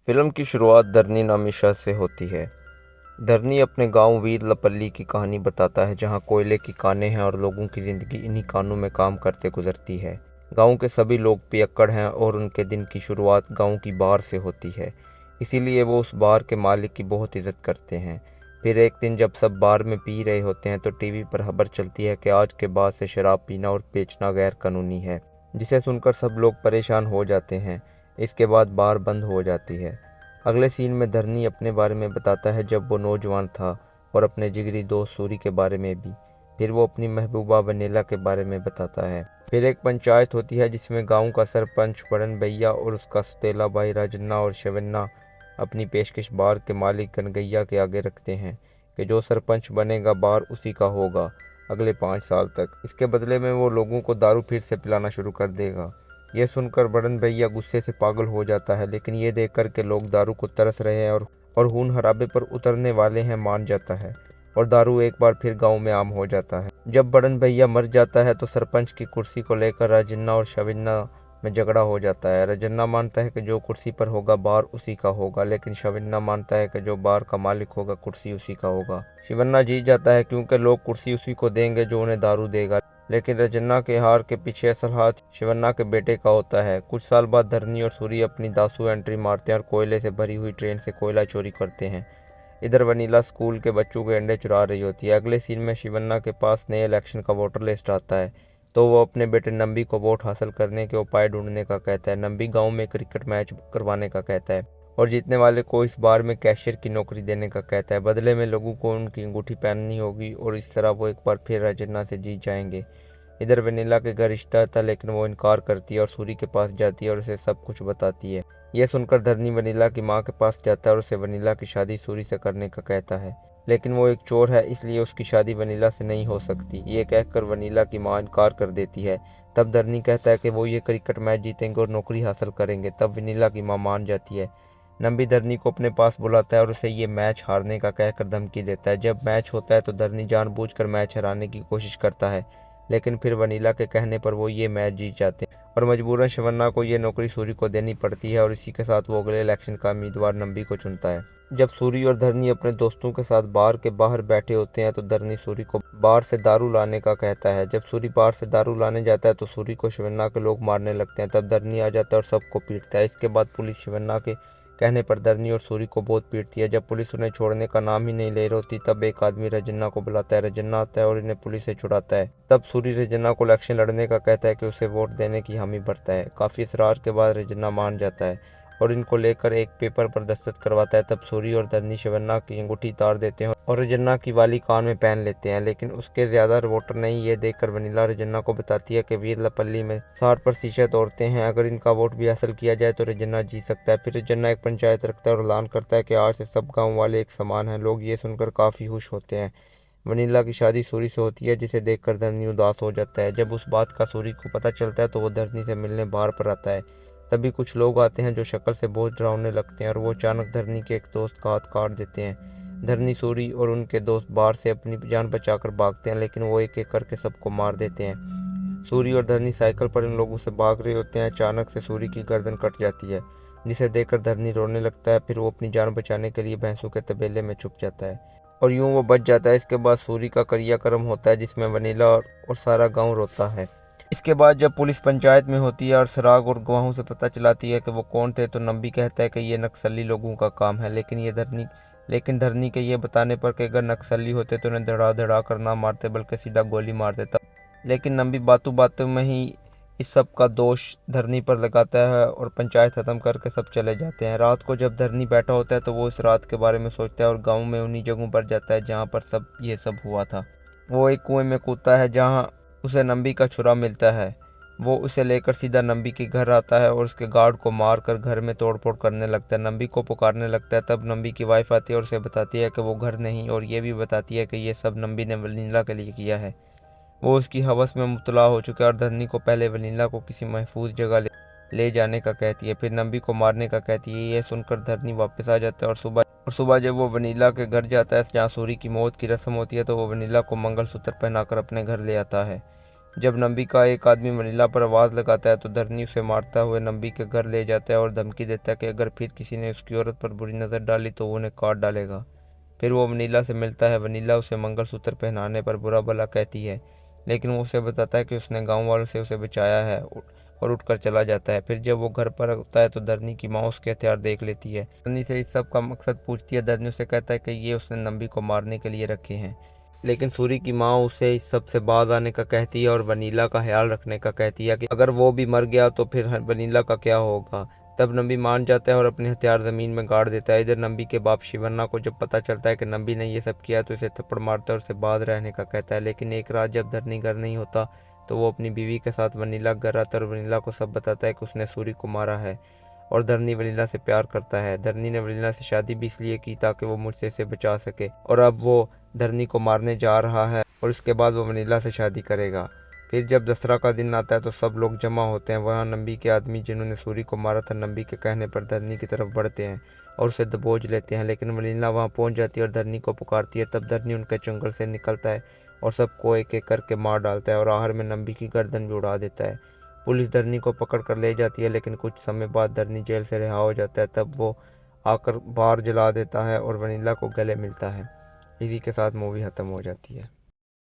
Film की शुरुआत धरनी नामी शख्स से होती है। धरनी अपने गांव वीरलपल्ली की कहानी बताता है, जहां कोयले की कानें हैं और लोगों की ज़िंदगी इन्हीं कानों में काम करते गुजरती है। गांव के सभी लोग पियक्कड़ हैं और उनके दिन की शुरुआत गांव की बार से होती है, इसीलिए वो उस बार के मालिक की बहुत इज्जत करते हैं। फिर एक दिन जब सब बार में पी रहे होते हैं तो टीवी पर खबर चलती है कि आज के बाद से शराब पीना और बेचना गैर कानूनी है, जिसे सुनकर सब लोग परेशान हो जाते हैं। इसके बाद बार बंद हो जाती है। अगले सीन में धरनी अपने बारे में बताता है, जब वो नौजवान था, और अपने जिगरी दोस्त सूरी के बारे में भी। फिर वो अपनी महबूबा वनीला के बारे में बताता है। फिर एक पंचायत होती है जिसमें गांव का सरपंच बड़न भैया और उसका सौतेला भाई राजन्ना और शवन्ना अपनी पेशकश बार के मालिक कनगैया के आगे रखते हैं कि जो सरपंच बनेगा बार उसी का होगा अगले 5 साल तक। इसके बदले में वो लोगों को दारू फिर से पिलाना शुरू कर देगा। यह सुनकर बड़न भैया गुस्से से पागल हो जाता है, लेकिन ये देखकर के लोग दारू को तरस रहे हैं और खून खराबे पर उतरने वाले हैं मान जाता है, और दारू एक बार फिर गांव में आम हो जाता है। जब बड़न भैया मर जाता है तो सरपंच की कुर्सी को लेकर राजन्ना और शवन्ना में झगड़ा हो जाता है। राजन्ना मानता है कि जो कुर्सी पर होगा बार उसी का होगा, लेकिन शवन्ना मानता है कि जो बार का मालिक होगा कुर्सी उसी का होगा। शिवन्ना जीत जाता है क्योंकि लोग कुर्सी उसी को देंगे जो उन्हें दारू देगा, लेकिन राजन्ना के हार के पीछे असल हाथ शिवन्ना के बेटे का होता है। कुछ साल बाद धरनी और सूरी अपनी दासू एंट्री मारते हैं और कोयले से भरी हुई ट्रेन से कोयला चोरी करते हैं। इधर वनीला स्कूल के बच्चों के अंडे चुरा रही होती है। अगले सीन में शिवन्ना के पास नए इलेक्शन का वोटर लिस्ट आता है, तो वो अपने बेटे नंबी को वोट हासिल करने के उपाय ढूंढने का कहता है। नंबी गांव में क्रिकेट मैच करवाने का कहता है और जीतने वाले को इस बार में कैशियर की नौकरी देने का कहता है। बदले में लोगों को उनकी अंगूठी पहननी होगी और इस तरह वो एक बार फिर राजन्ना से जीत जाएंगे। इधर वनीला के घर रिश्ता था, लेकिन वो इनकार करती है और सूरी के पास जाती है और उसे सब कुछ बताती है। यह सुनकर धरनी वनीला की माँ के पास जाता है और उसे वनीला की शादी सूरी से करने का कहता है, लेकिन वो एक चोर है इसलिए उसकी शादी वनीला से नहीं हो सकती। ये कहकर वनीला की माँ इनकार कर देती है। तब धरनी कहता है कि वो ये क्रिकेट मैच जीतेंगे और नौकरी हासिल करेंगे। तब वनीला की माँ मान जाती है। नंबी धरनी को अपने पास बुलाता है और उसे ये मैच हारने का कहकर धमकी देता है। जब मैच होता है तो धरनी जानबूझकर मैच हराने की कोशिश करता है, लेकिन फिर वनीला के कहने पर वो ये मैच जीत जाते हैं और मजबूरन शिवन्ना को ये नौकरी सूरी को देनी पड़ती है और इसी के साथ वो अगले इलेक्शन का उम्मीदवार नंबी को चुनता है। जब सूरी और धरनी अपने दोस्तों के साथ बार के बाहर बैठे होते हैं तो धरनी सूरी को बार से दारू लाने का कहता है। जब सूरी बार से दारू लाने जाता है तो सूरी को शिवन्ना के लोग मारने लगते हैं। तब धरनी आ जाता है और सबको पीटता है। इसके बाद पुलिस शिवन्ना के कहने पर धरनी और सूरी को बहुत पीटती है। जब पुलिस उन्हें छोड़ने का नाम ही नहीं ले रही होती तब एक आदमी रजन्ना को बुलाता है। रजन्ना आता है और इन्हें पुलिस से छुड़ाता है। तब सूरी रजन्ना को इलेक्शन लड़ने का कहता है कि उसे वोट देने की हामी भरता है। काफ़ी इसरार के बाद रजन्ना मान जाता है और इनको लेकर एक पेपर पर दस्तखत करवाता है। तब सूरी और धरनी शिवन्ना की अंगूठी उतार देते हैं और रजन्ना की वाली कान में पहन लेते हैं, लेकिन उसके ज्यादा वोटर नहीं। ये देखकर वनीला रजन्ना को बताती है कि वीरलपल्ली में 60% औरतें हैं, अगर इनका वोट भी हासिल किया जाए तो रजन्ना जीत सकता है। फिर रजन्ना एक पंचायत रखता है और ऐलान करता है कि आज से सब गाँव वाले एक समान हैं। लोग ये सुनकर काफ़ी खुश होते हैं। वनीला की शादी सूरी से होती है, जिसे देखकर धरनी उदास हो जाता है। जब उस बात का सूरी को पता चलता है तो वो धरनी से मिलने बाहर पर आता है। तभी कुछ लोग आते हैं जो शक्ल से बहुत डरावने लगते हैं और वो अचानक धरनी के एक दोस्त का हाथ काट देते हैं। धरनी सूरी और उनके दोस्त बाहर से अपनी जान बचाकर भागते हैं, लेकिन वो एक एक करके सबको मार देते हैं। सूरी और धरनी साइकिल पर इन लोगों से भाग रहे होते हैं। अचानक से सूरी की गर्दन कट जाती है, जिसे देखकर धरनी रोने लगता है। फिर वो अपनी जान बचाने के लिए भैंसों के तबेले में छुप जाता है और यूं वो बच जाता है। इसके बाद सूरी का क्रियाक्रम होता है जिसमें वनीला और सारा गांव रोता है। इसके बाद जब पुलिस पंचायत में होती है और सराग और गवाहों से पता चलाती है कि वो कौन थे, तो नंबी कहता है कि ये नक्सली लोगों का काम है, लेकिन धरनी के ये बताने पर कि अगर नक्सली होते तो उन्हें धड़ा धड़ा कर ना मारते बल्कि सीधा गोली मार देता। लेकिन नंबी बातों बातों में ही इस सब का दोष धरनी पर लगाता है और पंचायत खत्म करके सब चले जाते हैं। रात को जब धरनी बैठा होता है तो वो इस रात के बारे में सोचता है और गाँव में उन्हीं जगहों पर जाता है जहाँ पर ये सब हुआ था। वो एक कुएं में कूदता है जहाँ उसे नंबी का छुरा मिलता है। वो उसे लेकर सीधा नंबी के घर आता है और उसके गार्ड को मार कर घर में तोड़फोड़ करने लगता है। नंबी को पुकारने लगता है। तब नंबी की वाइफ आती है और उसे बताती है कि वो घर नहीं, और ये भी बताती है कि ये सब नंबी ने वनीला के लिए किया है। वो उसकी हवस में मुब्तला हो चुका है और धरनी को पहले वनीला को किसी महफूज जगह ले जाने का कहती है, फिर नंबी को मारने का कहती है। ये सुनकर धरनी वापस आ जाता है और सुबह जब वो वनीला के घर जाता है जहाँ सूरी की मौत की रस्म होती है, तो वो वनीला को मंगलसूत्र पहनाकर अपने घर ले आता है। जब नंबी का एक आदमी वनीला पर आवाज़ लगाता है तो धरनी उसे मारता हुए नंबी के घर ले जाता है और धमकी देता है कि अगर फिर किसी ने उसकी औरत पर बुरी नज़र डाली तो वो उन्हें काट डालेगा। फिर वो वनीला से मिलता है। वनीला उसे मंगलसूत्र पहनाने पर बुरा भला कहती है, लेकिन वो उसे बताता है कि उसने गांव वालों से उसे बचाया है और उठकर चला जाता है। फिर जब वो घर पर होता है तो धरनी की माँ उसके हथियार देख लेती है। धरनी से इस सब का मकसद पूछती है। धरनी उसे कहता है कि ये उसने नंबी को मारने के लिए रखे हैं, लेकिन सूरी की माँ उसे इस सब से बाज आने का कहती है और वनीला का ख्याल रखने का कहती है कि अगर वो भी मर गया तो फिर वनीला का क्या होगा। तब नंबी मान जाता है और अपने हथियार ज़मीन में गाड़ देता है। इधर नंबी के बाप शिवन्ना को जब पता चलता है कि नंबी ने ये सब किया तो इसे थप्पड़ मारता है और उसे बाज रहने का कहता है। लेकिन एक रात जब धरनी घर नहीं होता तो वो अपनी बीवी के साथ वनीला घर आता है और वनीला को सब बताता है कि उसने सूरी को मारा है और धरनी वनीला से प्यार करता है। धरनी ने वनीला से शादी भी इसलिए की ताकि वो मुझसे इसे बचा सके, और अब वो धरनी को मारने जा रहा है और उसके बाद वो वनीला से शादी करेगा। फिर जब दसरा का दिन आता है तो सब लोग जमा होते हैं। वहाँ नंबी के आदमी जिन्होंने सूरी को मारा था नंबी के कहने पर धरनी की तरफ बढ़ते हैं और उसे दबोच लेते हैं, लेकिन वनीला वहाँ पहुँच जाती है और धरनी को पुकारती है। तब धरनी उनके जंगल से निकलता है और सबको एक एक करके मार डालता है और आखिर में नंबी की गर्दन भी उड़ा देता है। पुलिस धरनी को पकड़ कर ले जाती है, लेकिन कुछ समय बाद धरनी जेल से रिहा हो जाता है। तब वो आकर बार जला देता है और वनीला को गले मिलता है। इसी के साथ मूवी ख़त्म हो जाती है।